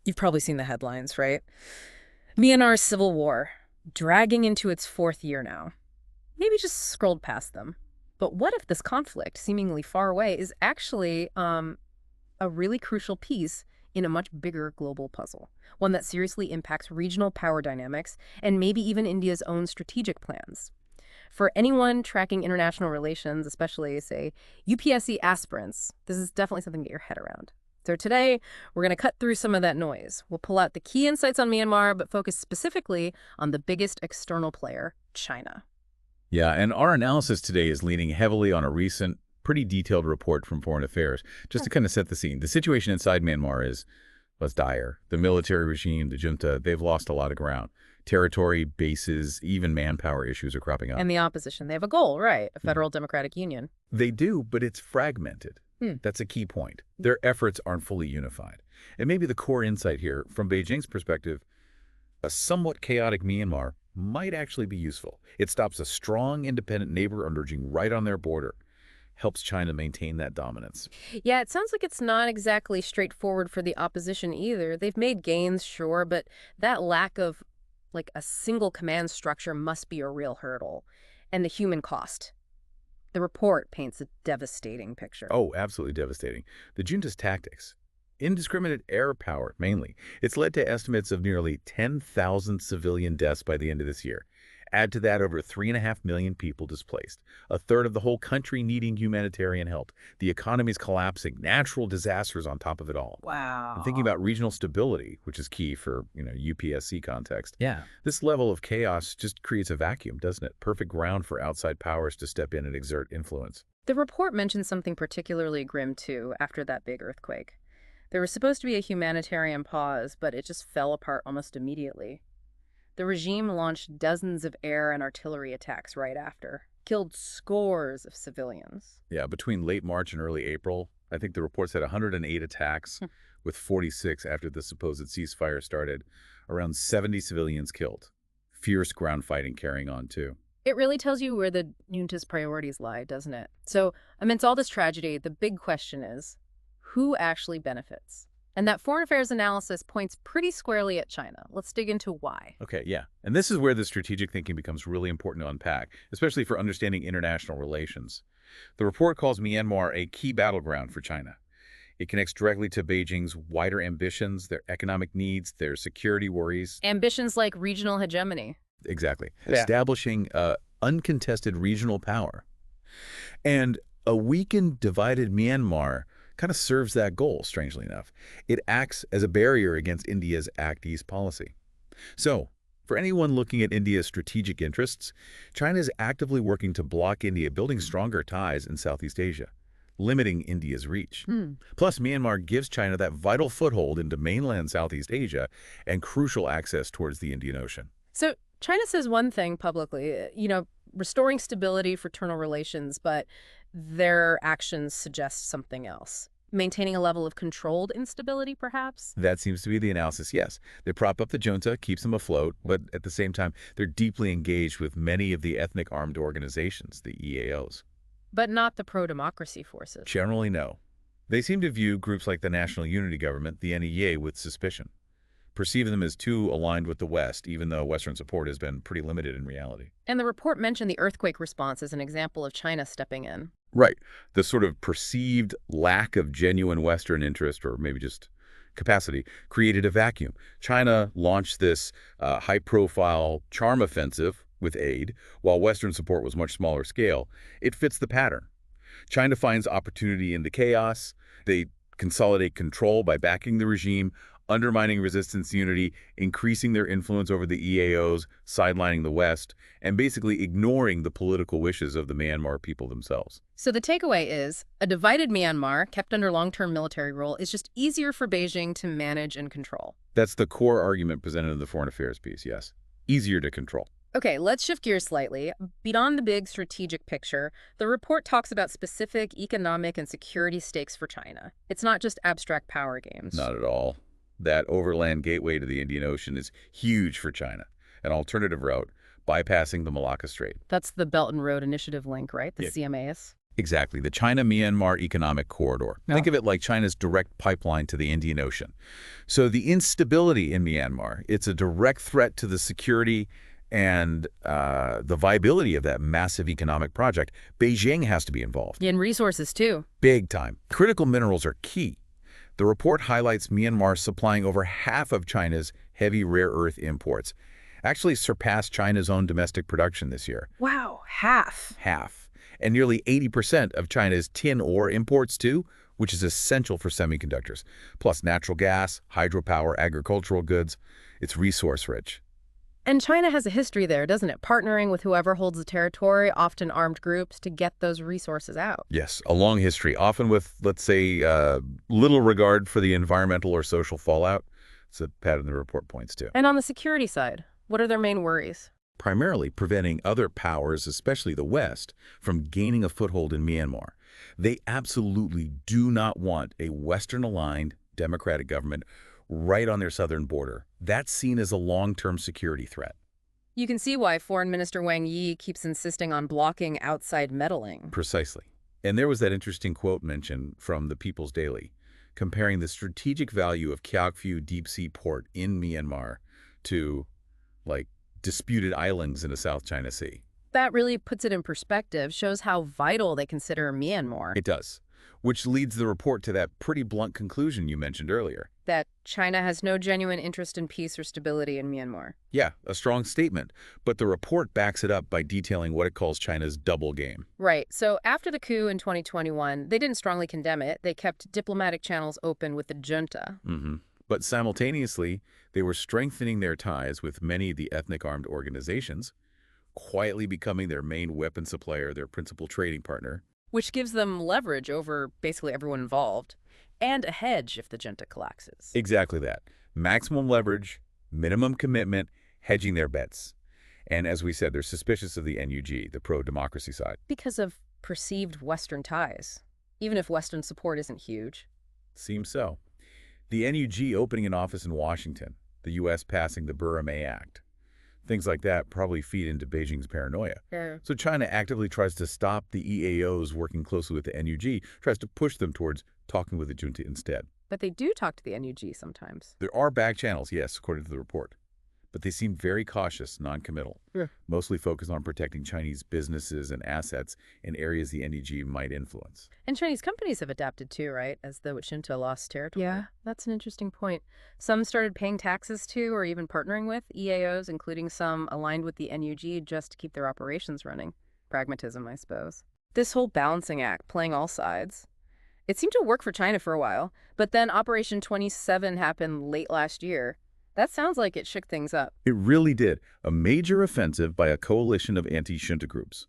You've probably seen the headlines, right? Myanmar's civil war, dragging into its fourth year now. Maybe just scrolled past them. But what if this conflict, seemingly far away, is actually a really crucial piece in a much bigger global puzzle? One that seriously impacts regional power dynamics and maybe even India's own strategic plans. For anyone tracking international relations, especially, say, UPSC aspirants, this is definitely something to get your head around. So today, we're going to cut through some of that noise. We'll pull out the key insights on Myanmar, but focus specifically on the biggest external player, China. Yeah, and our analysis today is leaning heavily on a recent, pretty detailed report from Foreign Affairs, just to kind of set the scene. The situation inside Myanmar is, was dire. The military regime, the junta, they've lost a lot of ground. Territory, bases, even manpower issues are cropping up. And the opposition, they have a goal, right? A Mhm. federal democratic union. They do, but it's fragmented. That's a key point. Their efforts aren't fully unified. And maybe the core insight here, from Beijing's perspective, a somewhat chaotic Myanmar might actually be useful. It stops a strong, independent neighbor emerging right on their border, helps China maintain that dominance. Yeah, it sounds like it's not exactly straightforward for the opposition either. They've made gains, sure, but that lack of a single command structure must be a real hurdle. And the human cost. The report paints a devastating picture. Oh, absolutely devastating. The junta's tactics, indiscriminate air power mainly, it's led to estimates of nearly 10,000 civilian deaths by the end of this year. Add to that over 3.5 million people displaced, a third of the whole country needing humanitarian help. The economy's collapsing, natural disasters on top of it all. I'm thinking Wow. about regional stability, which is key for, UPSC context. Yeah. This level of chaos just creates a vacuum, doesn't it? Perfect ground for outside powers to step in and exert influence. The report mentions something particularly grim, too, after that big earthquake. There was supposed to be a humanitarian pause, but it just fell apart almost immediately. The regime launched dozens of air and artillery attacks right after, killed scores of civilians. Yeah, between late March and early April, I think the report said 108 attacks, with 46 after the supposed ceasefire started, around 70 civilians killed. Fierce ground fighting carrying on, too. It really tells you where the junta's priorities lie, doesn't it? So, amidst all this tragedy, the big question is, who actually benefits? And that foreign affairs analysis points pretty squarely at China. Let's dig into why. Okay, yeah. And this is where the strategic thinking becomes really important to unpack, especially for understanding international relations. The report calls Myanmar a key battleground for China. It connects directly to Beijing's wider ambitions, their economic needs, their security worries. Ambitions like regional hegemony. Exactly. Yeah. Establishing uncontested regional power. And a weakened, divided Myanmar kind of serves that goal, strangely enough. It acts as a barrier against India's Act East policy. So, for anyone looking at India's strategic interests, China is actively working to block India building stronger ties in Southeast Asia, limiting India's reach. Plus, Myanmar gives China that vital foothold into mainland Southeast Asia and crucial access towards the Indian Ocean. So China says one thing publicly, restoring stability, fraternal relations, but their actions suggest something else. Maintaining a level of controlled instability, perhaps? That seems to be the analysis, yes. They prop up the junta, keeps them afloat, but at the same time, they're deeply engaged with many of the ethnic armed organizations, the EAOs. But not the pro-democracy forces. Generally, no. They seem to view groups like the National Unity Government, the NEA, with suspicion, perceiving them as too aligned with the West, even though Western support has been pretty limited in reality. And the report mentioned the earthquake response as an example of China stepping in. Right. The sort of perceived lack of genuine Western interest, or maybe just capacity, created a vacuum. China launched this high-profile charm offensive with aid, while Western support was much smaller scale. It fits the pattern. China finds opportunity in the chaos. They consolidate control by backing the regime, undermining resistance unity, increasing their influence over the EAOs, sidelining the West, and basically ignoring the political wishes of the Myanmar people themselves. So the takeaway is, a divided Myanmar, kept under long-term military rule, is just easier for Beijing to manage and control. That's the core argument presented in the foreign affairs piece, yes. Easier to control. Okay, let's shift gears slightly. Beyond the big strategic picture, the report talks about specific economic and security stakes for China. It's not just abstract power games. Not at all. That overland gateway to the Indian Ocean is huge for China, an alternative route bypassing the Malacca Strait. That's the Belt and Road Initiative link, right? The Yeah. CMAs? Exactly, the China-Myanmar Economic Corridor. Yeah. Think of it like China's direct pipeline to the Indian Ocean. So the instability in Myanmar, it's a direct threat to the security and the viability of that massive economic project. Beijing has to be involved. And resources, too. Big time. Critical minerals are key. The report highlights Myanmar supplying over half of China's heavy rare earth imports, actually surpassed China's own domestic production this year. Wow, half. Half. And nearly 80% of China's tin ore imports too, which is essential for semiconductors. Plus natural gas, hydropower, agricultural goods. It's resource rich. And China has a history there, doesn't it? Partnering with whoever holds the territory, often armed groups, to get those resources out. Yes, a long history, often with, let's say, little regard for the environmental or social fallout. It's a pattern the report points to. And on the security side, what are their main worries? Primarily preventing other powers, especially the West, from gaining a foothold in Myanmar. They absolutely do not want a Western-aligned democratic government right on their southern border. That's seen as a long-term security threat. You can see why Foreign Minister Wang Yi keeps insisting on blocking outside meddling. Precisely. And there was that interesting quote mentioned from the People's Daily, comparing the strategic value of Kyaukphyu deep-sea port in Myanmar to, like, disputed islands in the South China Sea. That really puts it in perspective, shows how vital they consider Myanmar. It does, which leads the report to that pretty blunt conclusion you mentioned earlier. That China has no genuine interest in peace or stability in Myanmar. Yeah, a strong statement, but the report backs it up by detailing what it calls China's double game. Right. So after the coup in 2021, they didn't strongly condemn it. They kept diplomatic channels open with the junta. But simultaneously, they were strengthening their ties with many of the ethnic armed organizations, quietly becoming their main weapon supplier, their principal trading partner. Which gives them leverage over basically everyone involved, and a hedge if the junta collapses. Exactly that. Maximum leverage, minimum commitment, hedging their bets. And as we said, they're suspicious of the NUG, the pro-democracy side. Because of perceived Western ties, even if Western support isn't huge. Seems so. The NUG opening an office in Washington, the U.S. passing the Burma Act. Things like that probably feed into Beijing's paranoia. Yeah. So China actively tries to stop the EAOs working closely with the NUG, tries to push them towards talking with the junta instead. But they do talk to the NUG sometimes. There are back channels, yes, according to the report. But they seem very cautious, non-committal, mostly focused on protecting Chinese businesses and assets in areas the NUG might influence. And Chinese companies have adapted too, right? As the junta lost territory. Yeah, that's an interesting point. Some started paying taxes to or even partnering with EAOs, including some aligned with the NUG just to keep their operations running. Pragmatism, I suppose. This whole balancing act, playing all sides, it seemed to work for China for a while, but then Operation 27 happened late last year. That sounds like it shook things up. It really did. A major offensive by a coalition of anti-junta groups.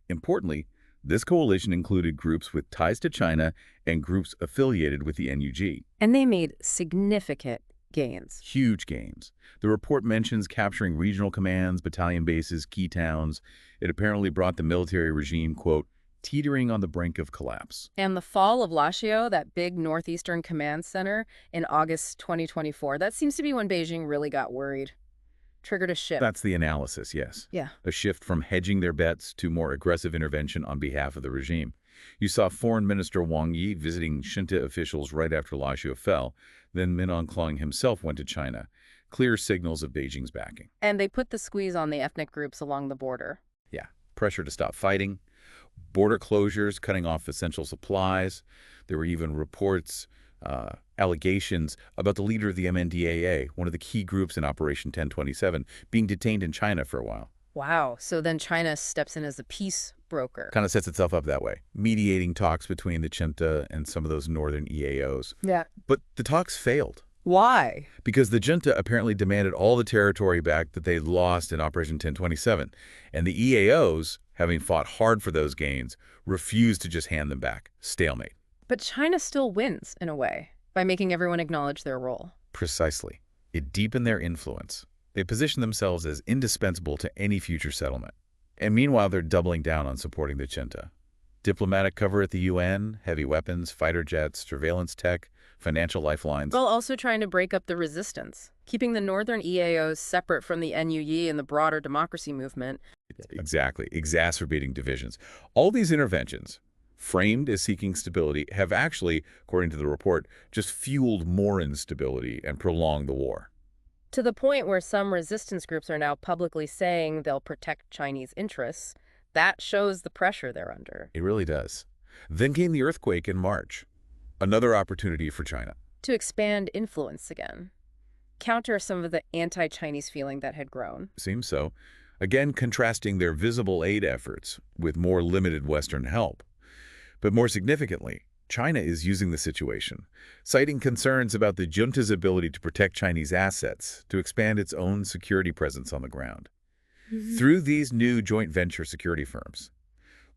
Importantly, this coalition included groups with ties to China and groups affiliated with the NUG. And they made significant gains. Huge gains. The report mentions capturing regional commands, battalion bases, key towns. It apparently brought the military regime, quote, teetering on the brink of collapse. And the fall of Lashio, that big northeastern command center, in August 2024, that seems to be when Beijing really got worried. Triggered a shift. That's the analysis, yes. Yeah. A shift from hedging their bets to more aggressive intervention on behalf of the regime. You saw Foreign Minister Wang Yi visiting junta officials right after Lashio fell. Then Min Aung himself went to China. Clear signals of Beijing's backing. And they put the squeeze on the ethnic groups along the border. Yeah. Pressure to stop fighting. Border closures, cutting off essential supplies. There were even reports, allegations about the leader of the MNDAA, one of the key groups in Operation 1027, being detained in China for a while. Wow. So then China steps in as a peace broker. Kind of sets itself up that way, mediating talks between the junta and some of those northern EAOs. Yeah. But the talks failed. Why? Because the junta apparently demanded all the territory back that they lost in Operation 1027. And the EAOs, having fought hard for those gains, refused to just hand them back. Stalemate. But China still wins, in a way, by making everyone acknowledge their role. Precisely. It deepened their influence. They positioned themselves as indispensable to any future settlement. And meanwhile, they're doubling down on supporting the junta. Diplomatic cover at the UN, heavy weapons, fighter jets, surveillance tech, financial lifelines. While also trying to break up the resistance, keeping the northern EAOs separate from the NUG and the broader democracy movement. Exactly. Exacerbating divisions. All these interventions, framed as seeking stability, have actually, according to the report, just fueled more instability and prolonged the war. To the point where some resistance groups are now publicly saying they'll protect Chinese interests. That shows the pressure they're under. It really does. Then came the earthquake in March, another opportunity for China. To expand influence again. Counter some of the anti-Chinese feeling that had grown. Seems so. Again, contrasting their visible aid efforts with more limited Western help. But more significantly, China is using the situation, citing concerns about the junta's ability to protect Chinese assets to expand its own security presence on the ground. Through these new joint venture security firms,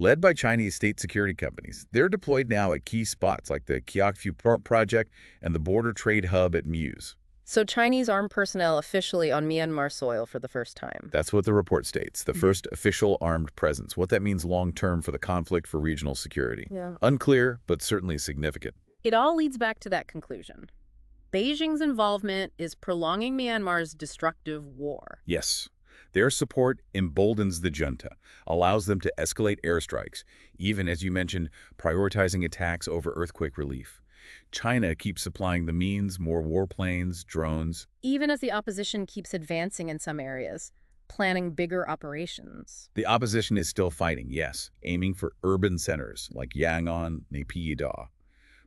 led by Chinese state security companies, they're deployed now at key spots like the Kiokfu Project and the border trade hub at Muse. So Chinese armed personnel officially on Myanmar soil for the first time. That's what the report states, the first official armed presence. What that means long-term for the conflict for regional security. Yeah. Unclear, but certainly significant. It all leads back to that conclusion. Beijing's involvement is prolonging Myanmar's destructive war. Yes. Their support emboldens the junta, allows them to escalate airstrikes, even, as you mentioned, prioritizing attacks over earthquake relief. China keeps supplying the means, more warplanes, drones. Even as the opposition keeps advancing in some areas, planning bigger operations. The opposition is still fighting, yes, aiming for urban centers like Yangon, Naypyidaw.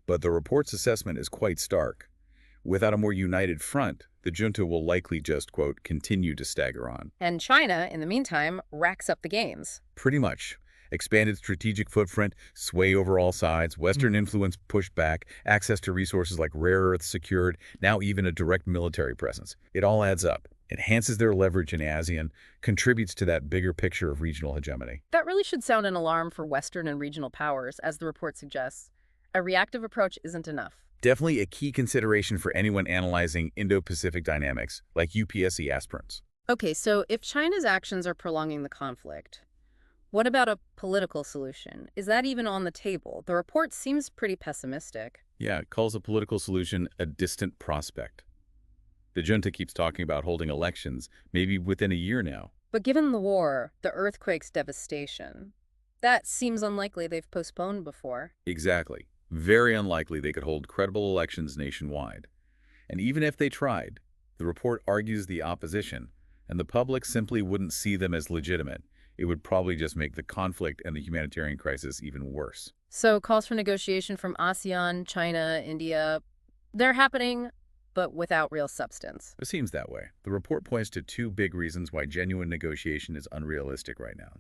But the report's assessment is quite stark. Without a more united front, the junta will likely just, quote, continue to stagger on. And China, in the meantime, racks up the gains. Pretty much. Expanded strategic footprint, sway over all sides, Western influence pushed back, access to resources like rare earths secured, now even a direct military presence. It all adds up, enhances their leverage in ASEAN, contributes to that bigger picture of regional hegemony. That really should sound an alarm for Western and regional powers, as the report suggests. A reactive approach isn't enough. Definitely a key consideration for anyone analyzing Indo-Pacific dynamics, like UPSC aspirants. Okay, so if China's actions are prolonging the conflict, what about a political solution? Is that even on the table? The report seems pretty pessimistic. Yeah, it calls a political solution a distant prospect. The junta keeps talking about holding elections, maybe within a year now. But given the war, the earthquake's devastation, that seems unlikely. They've postponed before. Exactly. Very unlikely they could hold credible elections nationwide. And even if they tried, the report argues the opposition, and the public simply wouldn't see them as legitimate. It would probably just make the conflict and the humanitarian crisis even worse. So calls for negotiation from ASEAN, China, India, they're happening, but without real substance. It seems that way. The report points to two big reasons why genuine negotiation is unrealistic right now.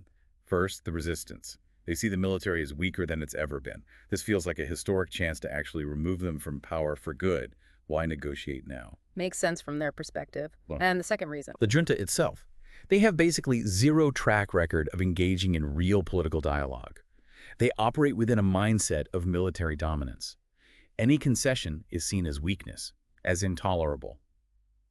First, the resistance. They see the military as weaker than it's ever been. This feels like a historic chance to actually remove them from power for good. Why negotiate now? Makes sense from their perspective. And the second reason. The junta itself. They have basically zero track record of engaging in real political dialogue. They operate within a mindset of military dominance. Any concession is seen as weakness, as intolerable.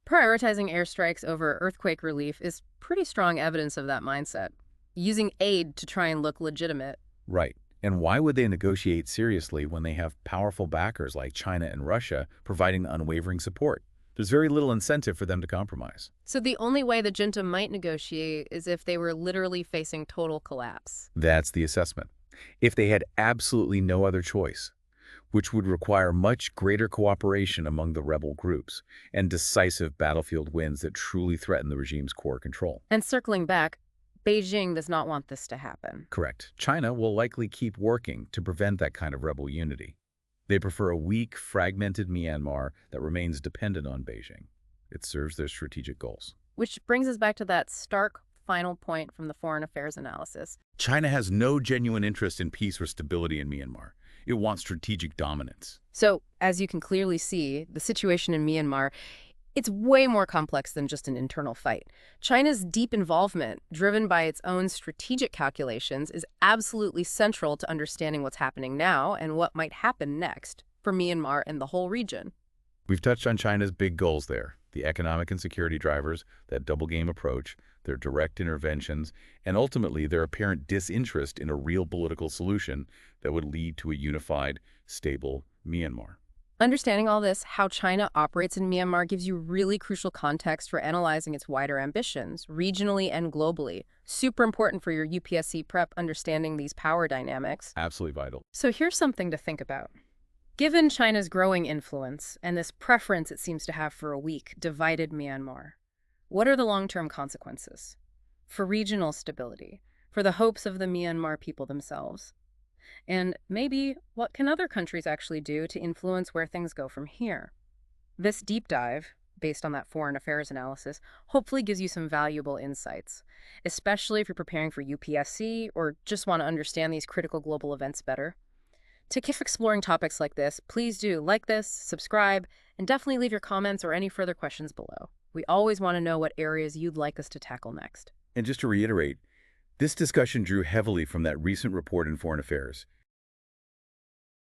Prioritizing airstrikes over earthquake relief is pretty strong evidence of that mindset. Using aid to try and look legitimate. Right. And why would they negotiate seriously when they have powerful backers like China and Russia providing unwavering support? There's very little incentive for them to compromise. So the only way the junta might negotiate is if they were literally facing total collapse. That's the assessment. If they had absolutely no other choice, which would require much greater cooperation among the rebel groups and decisive battlefield wins that truly threaten the regime's core control. And circling back, Beijing does not want this to happen. Correct. China will likely keep working to prevent that kind of rebel unity. They prefer a weak, fragmented Myanmar that remains dependent on Beijing. It serves their strategic goals. Which brings us back to that stark final point from the foreign affairs analysis. China has no genuine interest in peace or stability in Myanmar. It wants strategic dominance. So, as you can clearly see, the situation in Myanmar, it's way more complex than just an internal fight. China's deep involvement, driven by its own strategic calculations, is absolutely central to understanding what's happening now and what might happen next for Myanmar and the whole region. We've touched on China's big goals there, the economic and security drivers, that double-game approach, their direct interventions, and ultimately their apparent disinterest in a real political solution that would lead to a unified, stable Myanmar. Understanding all this, how China operates in Myanmar gives you really crucial context for analyzing its wider ambitions, regionally and globally. Super important for your UPSC prep, understanding these power dynamics. Absolutely vital. So here's something to think about. Given China's growing influence and this preference it seems to have for a weak, divided Myanmar, what are the long-term consequences? For regional stability, for the hopes of the Myanmar people themselves? And maybe what can other countries actually do to influence where things go from here? This deep dive, based on that foreign affairs analysis, hopefully gives you some valuable insights, especially if you're preparing for UPSC or just want to understand these critical global events better. To keep exploring topics like this, please do like this, subscribe, and definitely leave your comments or any further questions below. We always want to know what areas you'd like us to tackle next. And just to reiterate, this discussion drew heavily from that recent report in Foreign Affairs.